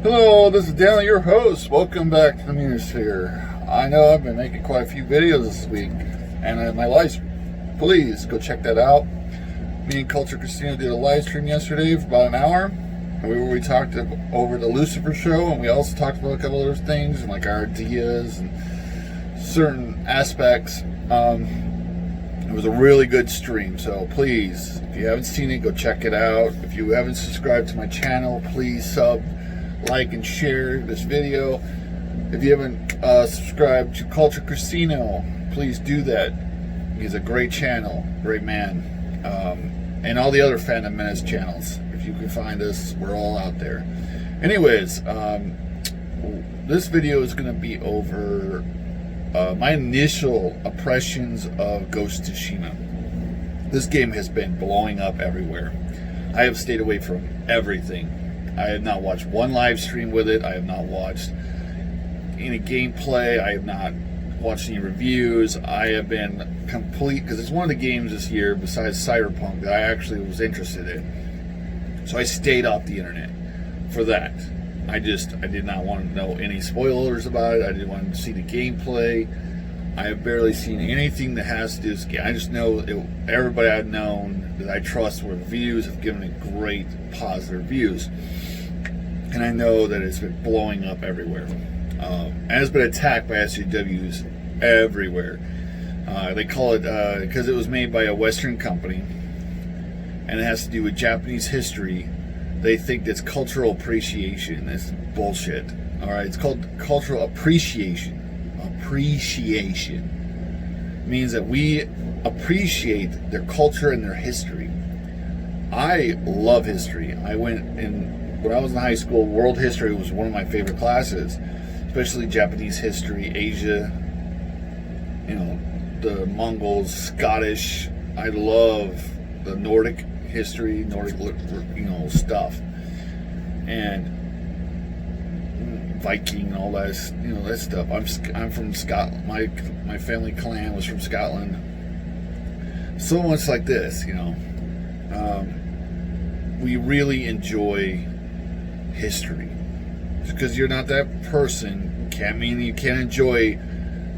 Hello, this is Daniel, your host. Welcome back to the Mutisphere. I know I've been making quite a few videos this week, and my live stream. Please go check that out. Me and Culture Christina did a live stream yesterday for about an hour, and we talked over the Lucifer show, and we also talked about a couple other things, and like our ideas and certain aspects. It was a really good stream, so please, if you haven't seen it, go check it out. If you haven't subscribed to my channel, please sub, like, and share this video. If you haven't subscribed to Culture Casino, please do that. He's a great channel, great man. And all the other Phantom Menace channels. If you can find us, we're all out there. Anyways, this video is going to be over my initial impressions of Ghost of Tsushima. This game has been blowing up everywhere. I have stayed away from everything. I have not watched one live stream with it. I have not watched any gameplay. I have not watched any reviews. I have been complete, because it's one of the games this year besides Cyberpunk that I actually was interested in. So I stayed off the internet for that. I did not want to know any spoilers about it. I didn't want to see the gameplay. I have barely seen anything that has to do with this game. I just know everybody I've known that I trust with reviews have given it great positive reviews. And I know that it's been blowing up everywhere. And it's been attacked by SJWs everywhere. They call it, because it was made by a Western company, and it has to do with Japanese history, they think it's cultural appreciation. It's bullshit. Alright, it's called cultural appreciation. Appreciation means that we appreciate their culture and their history. I love history. When I was in high school, world history was one of my favorite classes, especially Japanese history, Asia, the Mongols, Scottish. I love the Nordic history, Nordic, stuff, and Viking and all that, that stuff. I'm from Scotland. My family clan was from Scotland. So much like this, we really enjoy history. Just because you're not that person can't mean you can't enjoy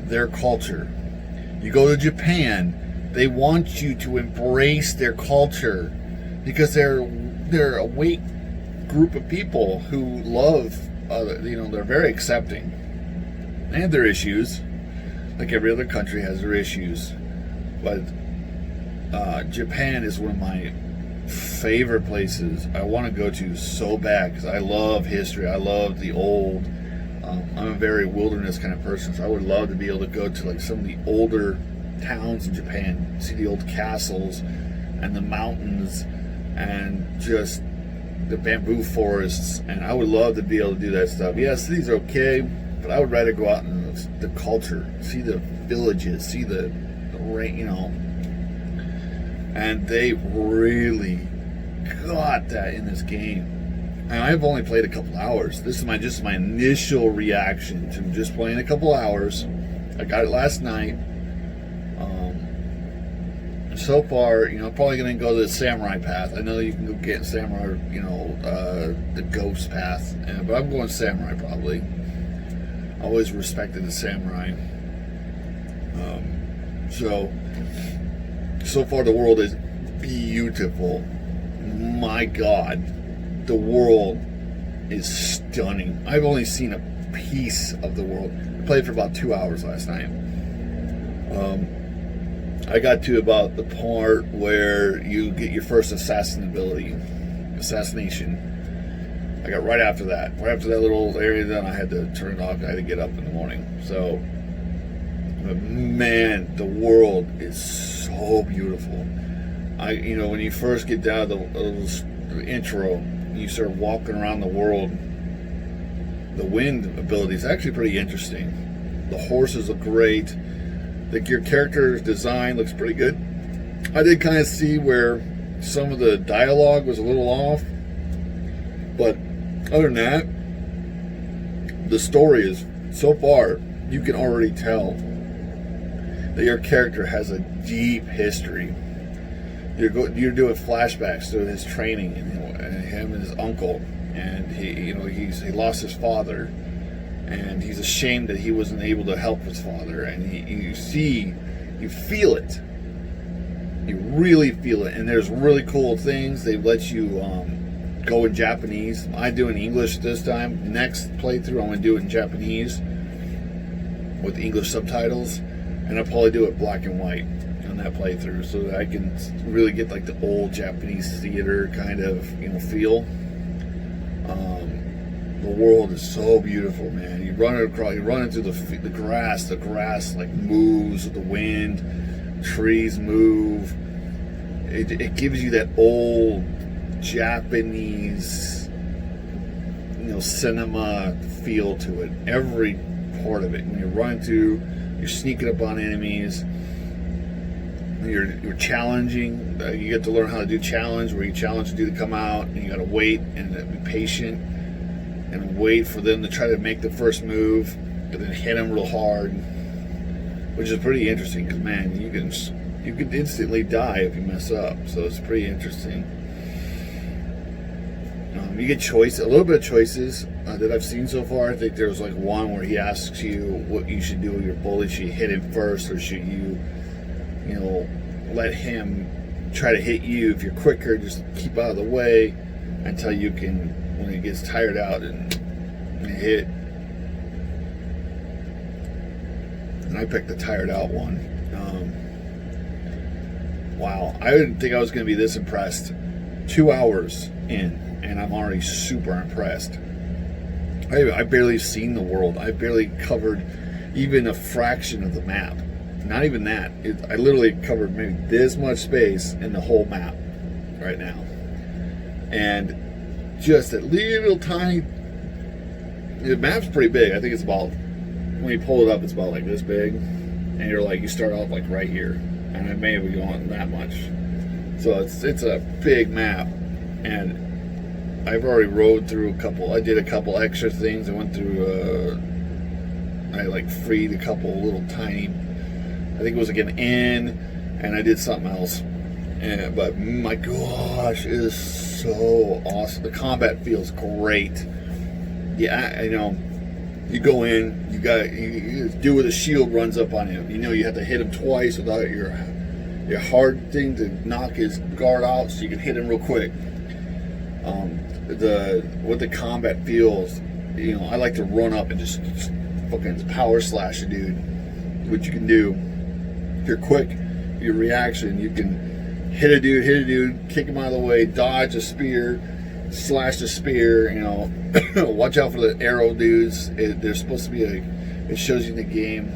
their culture. You go to Japan, they want you to embrace their culture because they're a great group of people who love they're very accepting. They have their issues, like every other country has their issues, but Japan is one of my favorite places I want to go to so bad, because I love history. I love the old. I'm a very wilderness kind of person, so I would love to be able to go to like some of the older towns in Japan, see the old castles and the mountains and just the bamboo forests, and I would love to be able to do that stuff. Yes, these are okay, but I would rather go out in the culture, see the villages, see the rain, and they really got that in this game. And I've only played a couple hours. This is just my initial reaction to just playing a couple hours. I got it last night. So far, probably going to go the samurai path. I know you can go get samurai, the ghost path, but I'm going samurai probably. Always respected the samurai. So far the world is beautiful. My God, the world is stunning. I've only seen a piece of the world. I played for about 2 hours last night. I got to about the part where you get your first assassination. I got right after that. Right after that little area, then I had to turn it off. I had to get up in the morning. So, man, the world is so beautiful. When you first get down to the intro, you start walking around the world, the wind ability is actually pretty interesting. The horses look great. Your character's design looks pretty good. I did kind of see where some of the dialogue was a little off, but other than that, the story is, so far, you can already tell that your character has a deep history. You're doing flashbacks to his training and him and his uncle, and he lost his father, and he's ashamed that he wasn't able to help his father. And you feel it, you really feel it. And there's really cool things. They let you go in Japanese. I do in English this time. Next playthrough, I'm gonna do it in Japanese with English subtitles, and I'll probably do it black and white on that playthrough, so that I can really get like the old Japanese theater kind of feel. The world is so beautiful, man. You run into the grass. The grass like moves with the wind. Trees move. It gives you that old Japanese, cinema feel to it. Every part of it. When you're sneaking up on enemies. You're challenging. You get to learn how to do challenge, where you challenge a dude to come out, and you got to wait and be patient and wait for them to try to make the first move, and then hit them real hard, which is pretty interesting because, man, you can instantly die if you mess up. So it's pretty interesting. You get a little bit of choices that I've seen so far. I think there's like one where he asks you what you should do with your bullet. Should you hit him first, or should you let him try to hit you? If you're quicker, just keep out of the way until you can, when he gets tired out, and hit. And I picked the tired out one. Wow, I didn't think I was going to be this impressed. 2 hours in, and I'm already super impressed. I barely seen the world. I barely covered even a fraction of the map. Not even that. I literally covered maybe this much space in the whole map right now. And just that little tiny... The map's pretty big. I think it's about... When you pull it up, it's about like this big. And you start off like right here. And I may have been going that much. So it's a big map. And I've already rode through I did a couple extra things. I went through... I freed a couple little tiny... I think it was like an inn, and I did something else. But my gosh, it is so awesome. The combat feels great. Yeah, you go in, you do with a shield runs up on him. You have to hit him twice without your hard thing to knock his guard out, so you can hit him real quick. What the combat feels, I like to run up and just fucking power slash a dude, which you can do. If you're quick, your reaction, you can hit a dude, kick him out of the way, dodge a spear, slash the spear. Watch out for the arrow dudes. There's supposed to be it shows you in the game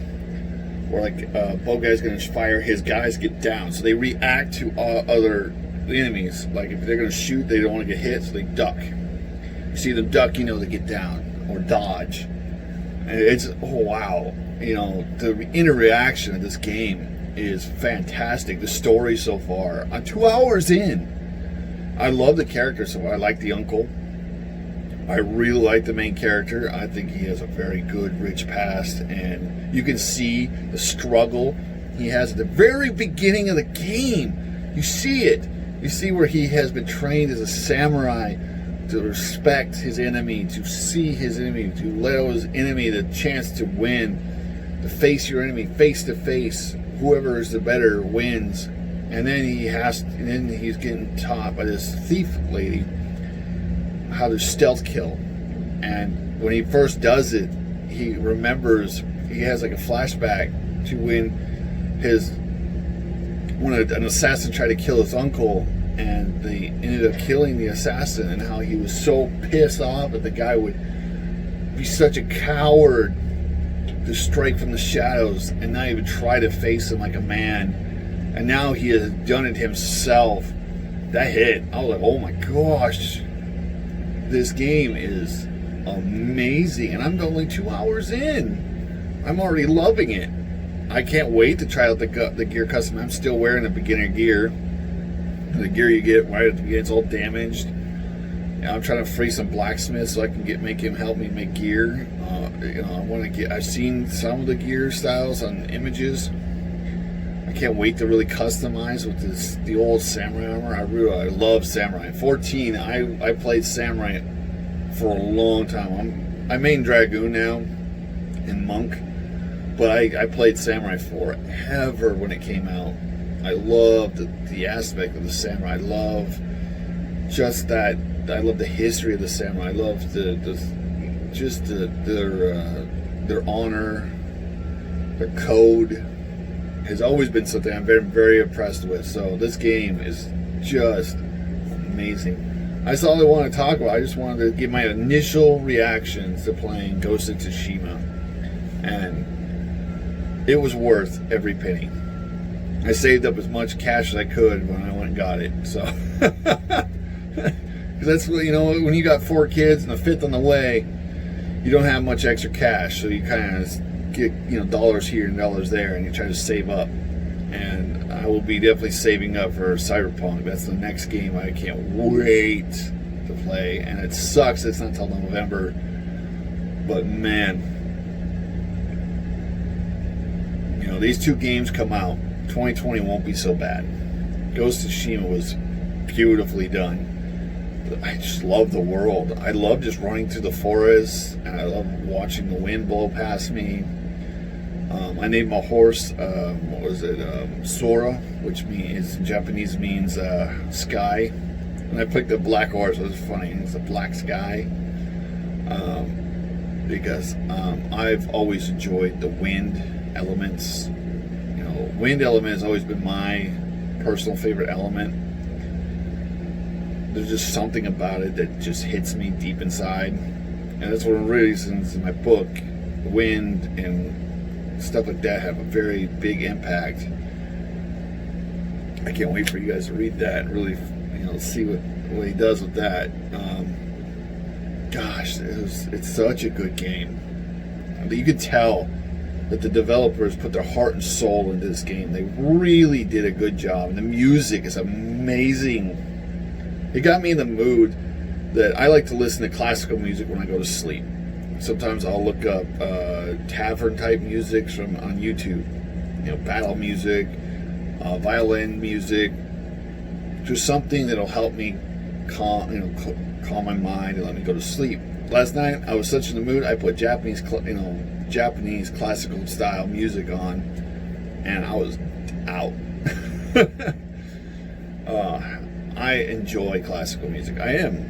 where a bow guy's going to fire, his guys get down, so they react to other enemies. Like if they're going to shoot, they don't want to get hit, so they duck. You see them duck, they get down or dodge. And it's wow. The interaction of this game is fantastic. The story so far, I'm 2 hours in. I love the character so far. I like the uncle. I really like the main character. I think he has a very good, rich past, and you can see the struggle he has at the very beginning of the game. You see it. You see where he has been trained as a samurai to respect his enemy, to see his enemy, to allow his enemy the chance to win, to face your enemy face to face. Whoever is the better wins. And then he's getting taught by this thief lady how to stealth kill. And when he first does it, he remembers, he has like a flashback to when an assassin tried to kill his uncle, and they ended up killing the assassin, and how he was so pissed off that the guy would be such a coward to strike from the shadows and not even try to face him like a man. And now he has done it himself. That hit. I was like, oh my gosh, this game is amazing. And I'm only 2 hours in. I'm already loving it. I can't wait to try out the gear custom. I'm still wearing the beginner gear. The gear you get right at the beginning, it's all damaged. And I'm trying to free some blacksmiths so I can make him help me make gear. I've seen some of the gear styles on images. I can't wait to really customize with the old samurai armor. I love samurai. 14, I played samurai for a long time. I main Dragoon now in Monk, but I played Samurai forever when it came out. I loved the aspect of the Samurai. I love just that. I love the history of the Samurai. I love their honor, their code has always been something I'm very, very impressed with. So this game is just amazing. That's all I want to talk about. I just wanted to give my initial reactions to playing Ghost of Tsushima, and it was worth every penny. I saved up as much cash as I could when I went and got it. So, because that's what, you know, when you got 4 kids and a 5th on the way, you don't have much extra cash, so you kind of get, you know, dollars here and dollars there, and you try to save up. And I will be definitely saving up for Cyberpunk. That's the next game I can't wait to play. And it sucks it's not until November. But man, you know, these 2 games come out, 2020 won't be so bad. Ghost of Tsushima was beautifully done. I just love the world. I love just running through the forest, and I love watching the wind blow past me. I named my horse, what was it, Sora, which in Japanese means sky. And I picked a black horse. It was funny. It's a black sky. Because I've always enjoyed the wind elements. You know, wind element has always been my personal favorite element. There's just something about it that just hits me deep inside. And that's one of the reasons in my book, wind and stuff like that have a very big impact. I can't wait for you guys to read that and really, you know, see what he does with that. Gosh, it's such a good game. I mean, you could tell that the developers put their heart and soul into this game. They really did a good job. And the music is amazing. It got me in the mood that I like to listen to classical music when I go to sleep. Sometimes I'll look up tavern type music on YouTube, you know, battle music, violin music, just something that'll help me calm my mind and let me go to sleep. Last night I was such in the mood, I put Japanese classical style music on, and I was out. I enjoy classical music. I am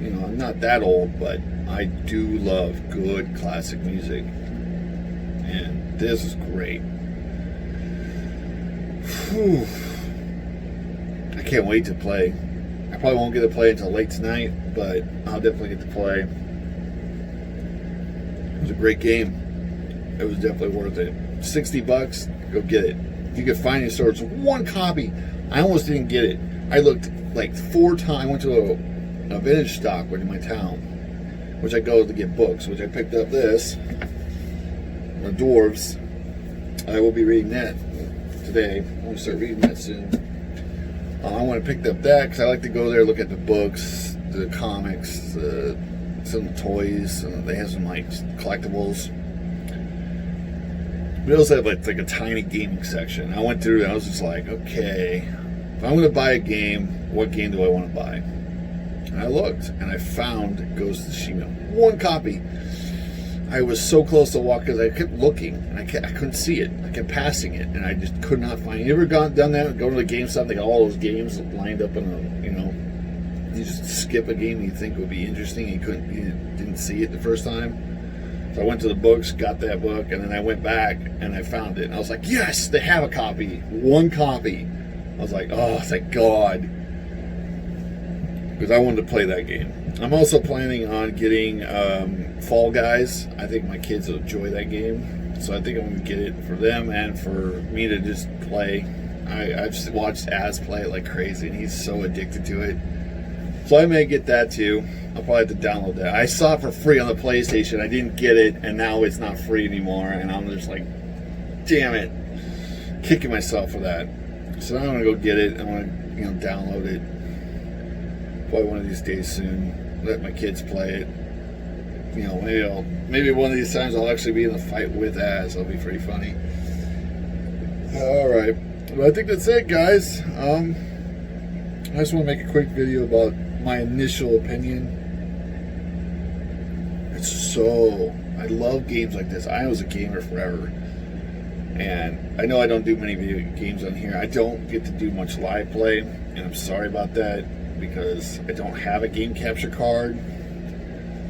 you know, I'm not that old, but I do love good classic music, and this is great. Whew. I can't wait to play. I probably won't get to play until late tonight, but I'll definitely get to play. It was a great game. It was definitely worth it. $60, go get it. If you could find any stores, 1 copy. I almost didn't get it. I looked like 4 times. I went to a vintage stock in my town, which I go to get books, which I picked up this, The Dwarves. I will be reading that today. I'm going to start reading that soon. I want to pick up that because I like to go there, look at the books, the comics, some of the toys. They have some like collectibles. We also have like a tiny gaming section. I went through and I was just like, okay, if I'm going to buy a game, what game do I want to buy? And I looked and I found Ghost of Tsushima. 1 copy. I was so close to walk because I kept looking and I couldn't see it. I kept passing it and I just could not find it. You ever done that? Go to the GameStop, they got all those games lined up in a, you know, you just skip a game you think would be interesting and you didn't see it the first time. So I went to the books, got that book, and then I went back and I found it. And I was like, yes, they have a copy. 1 copy. I was like, oh, thank God. Because I wanted to play that game. I'm also planning on getting Fall Guys. I think my kids will enjoy that game. So I think I'm going to get it for them and for me to just play. I just watched Az play it like crazy, and he's so addicted to it. So I may get that too. I'll probably have to download that. I saw it for free on the PlayStation. I didn't get it, and now it's not free anymore. And I'm just like, damn it. Kicking myself for that. So I'm going to go get it. I'm going to, download it. Probably one of these days soon. Let my kids play it. Maybe one of these times I'll actually be in a fight with Az. That'll be pretty funny. Alright. Well, I think that's it, guys. I just want to make a quick video about my initial opinion, I love games like this. I was a gamer forever. And I know I don't do many video games on here. I don't get to do much live play. And I'm sorry about that because I don't have a game capture card.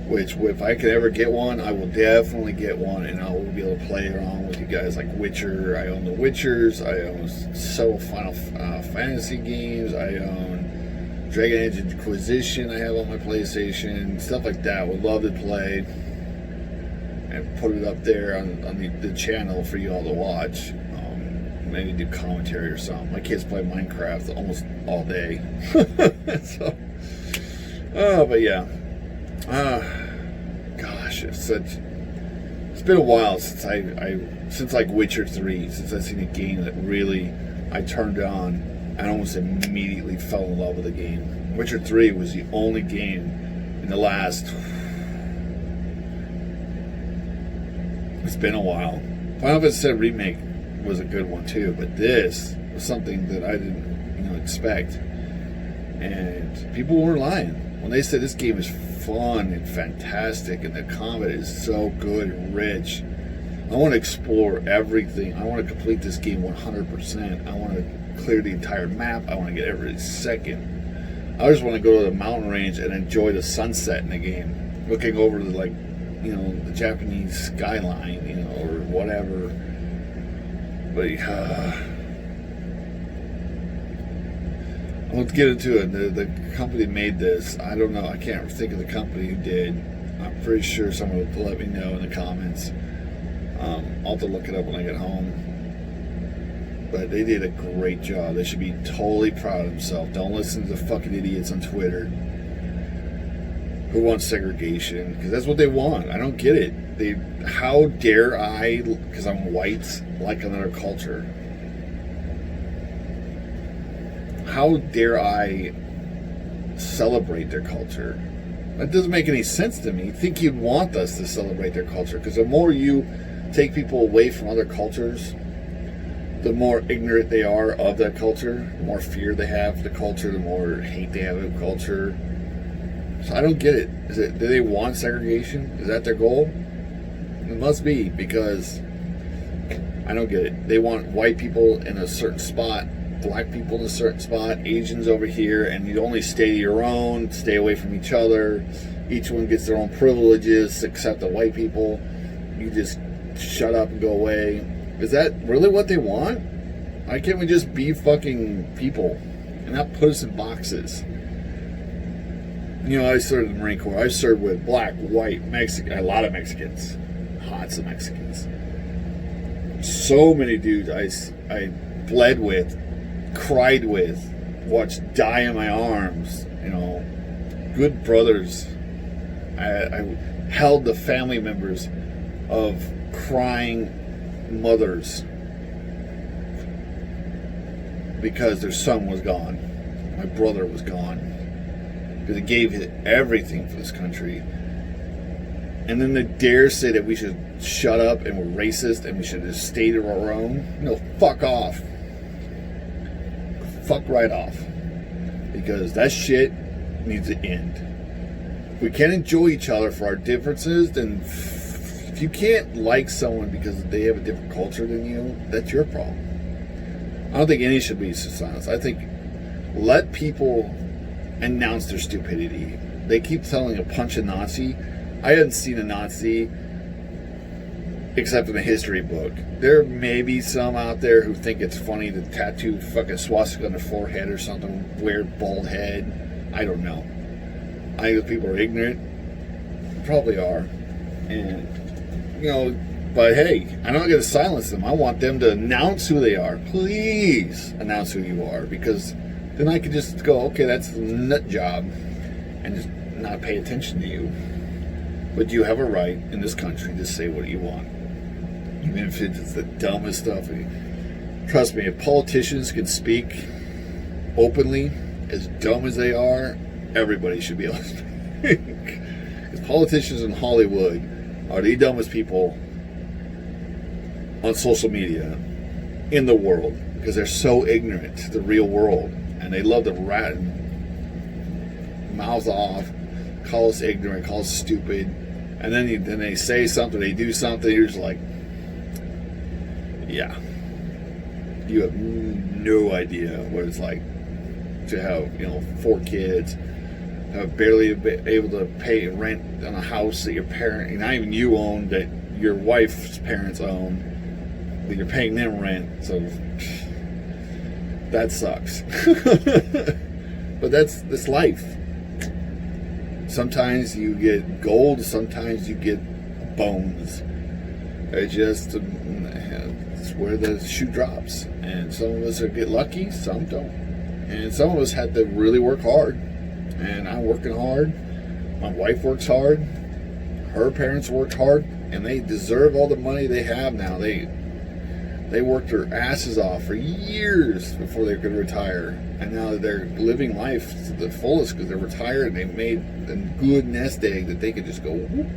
Which, if I could ever get one, I will definitely get one. And I will be able to play around with you guys like Witcher. I own the Witchers. I own several Final Fantasy games. I own Dragon Age Inquisition I have on my PlayStation. Stuff like that. Would love to play. And put it up there on the channel for you all to watch. Maybe do commentary or something. My kids play Minecraft almost all day. So, but yeah. Gosh, it's been a while since like Witcher 3, since I've seen a game that really I turned on and almost immediately fell in love with the game. Witcher 3 was the only game in the last... It's been a while. Final Fantasy VII Remake was a good one too, but this was something that I didn't, expect. And people weren't lying when they said this game is fun and fantastic, and the combat is so good and rich. I want to explore everything. I want to complete this game 100%. I want to clear the entire map. I want to get every second. I just want to go to the mountain range and enjoy the sunset in the game, looking over the the Japanese skyline, or whatever. But let's get into it. The company made this. I don't know. I can't think of the company who did. I'm pretty sure someone will let me know in the comments. I'll have to look it up when I get home. But they did a great job. They should be totally proud of themselves. Don't listen to the fucking idiots on Twitter who want segregation, because that's what they want. I don't get it. How dare I, because I'm white, like another culture? How dare I celebrate their culture? That doesn't make any sense to me. I think you'd want us to celebrate their culture, because the more you take people away from other cultures, the more ignorant they are of that culture, the more fear they have of the culture, the more hate they have of the culture. So I don't get it. Do they want segregation? Is that their goal? It must be, because I don't get it. They want white people in a certain spot, black people in a certain spot, Asians over here, and you only stay to your own, stay away from each other. Each one gets their own privileges except the white people. You just shut up and go away. Is that really what they want? Why can't we just be fucking people and not put us in boxes? I served in the Marine Corps. I served with black, white, Mexican, a lot of Mexicans. Lots of Mexicans. So many dudes I bled with, cried with, watched die in my arms. Good brothers. I held the family members of crying mothers because their son was gone. My brother was gone. Because he gave everything for this country. And then they dare say that we should shut up and we're racist and we should just stay to our own. No, fuck off. Fuck right off. Because that shit needs to end. If we can't enjoy each other for our differences, then if you can't like someone because they have a different culture than you, that's your problem. I don't think any should be silenced. I think let people announce their stupidity. They keep telling a punch a Nazi. I haven't seen a Nazi except in a history book. There may be some out there who think it's funny to tattoo fucking swastika on their forehead or something, weird bald head. I don't know. I think those people are ignorant. Probably are. And, but hey, I'm not going to silence them. I want them to announce who they are. Please announce who you are, because then I could just go, okay, that's a nut job, and just not pay attention to you. But you have a right in this country to say what you want. Even if it's the dumbest stuff. Trust me, if politicians can speak openly, as dumb as they are, everybody should be able to speak. Because politicians in Hollywood are the dumbest people on social media in the world, because they're so ignorant to the real world. And they love to mouths off, call us ignorant, call us stupid, and then they say something, they do something, you're just like, yeah, you have no idea what it's like to have, 4 kids, barely able to pay rent on a house that your parent, not even you own, that your wife's parents own, that you're paying them rent. So that sucks. But that's life. Sometimes you get gold, sometimes you get bones. It's where the shoe drops. And some of us get lucky, some don't. And some of us had to really work hard. And I'm working hard. My wife works hard. Her parents worked hard, and they deserve all the money they have now. They worked their asses off for years before they could retire, and now they're living life to the fullest because they're retired and they made a good nest egg that they could just go whoop.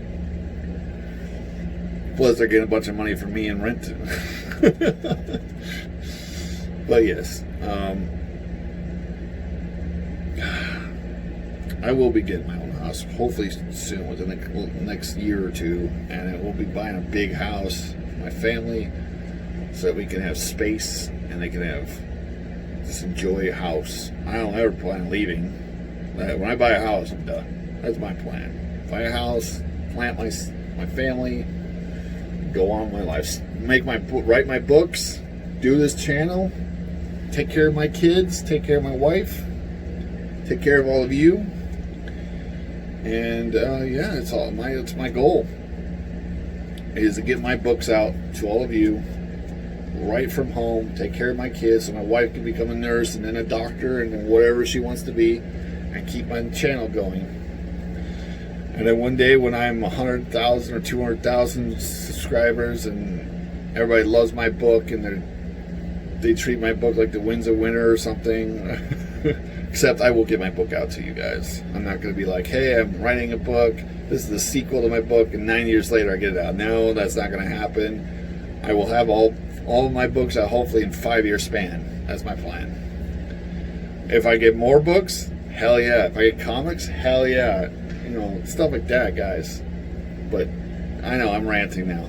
Plus, they're getting a bunch of money from me in rent too. But yes, I will be getting my own house, hopefully soon, within the next year or two, and we'll be buying a big house for my family so that we can have space and they can just enjoy a house. I don't ever plan on leaving. When I buy a house, I'm done. That's my plan. Buy a house, plant my family, go on with my life, write my books, do this channel, take care of my kids, take care of my wife, take care of all of you. And it's my goal is to get my books out to all of you, right from home, take care of my kids so my wife can become a nurse and then a doctor and then whatever she wants to be, and keep my channel going. And then one day when I'm 100,000 or 200,000 subscribers and everybody loves my book and they treat my book like the Winds of Winter or something, except I will get my book out to you guys. I'm not going to be like, hey, I'm writing a book, this is the sequel to my book, and 9 years later I get it out. No, that's not going to happen. I will have all of my books out hopefully in 5-year span. That's my plan. If I get more books, hell yeah. If I get comics, hell yeah. Stuff like that, guys. But I know I'm ranting now.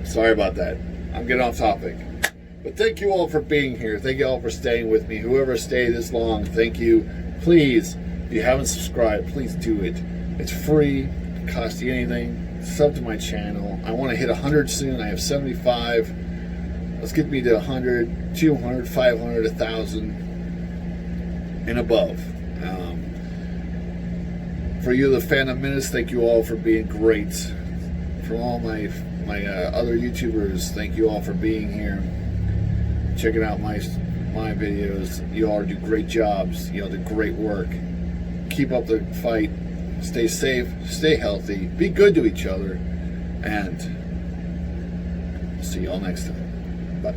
Sorry about that. I'm getting off topic. But thank you all for being here. Thank you all for staying with me. Whoever stayed this long, thank you. Please, if you haven't subscribed, please do it. It's free. It doesn't cost you anything. Sub to my channel. I want to hit 100 soon. I have 75. Let's get me to 100, 200, 500, 1,000, and above. For you, the Phantom Menace, thank you all for being great. For all my other YouTubers, thank you all for being here, checking out my videos. You all do great jobs. You all do great work. Keep up the fight. Stay safe. Stay healthy. Be good to each other. And see you all next time. Bye.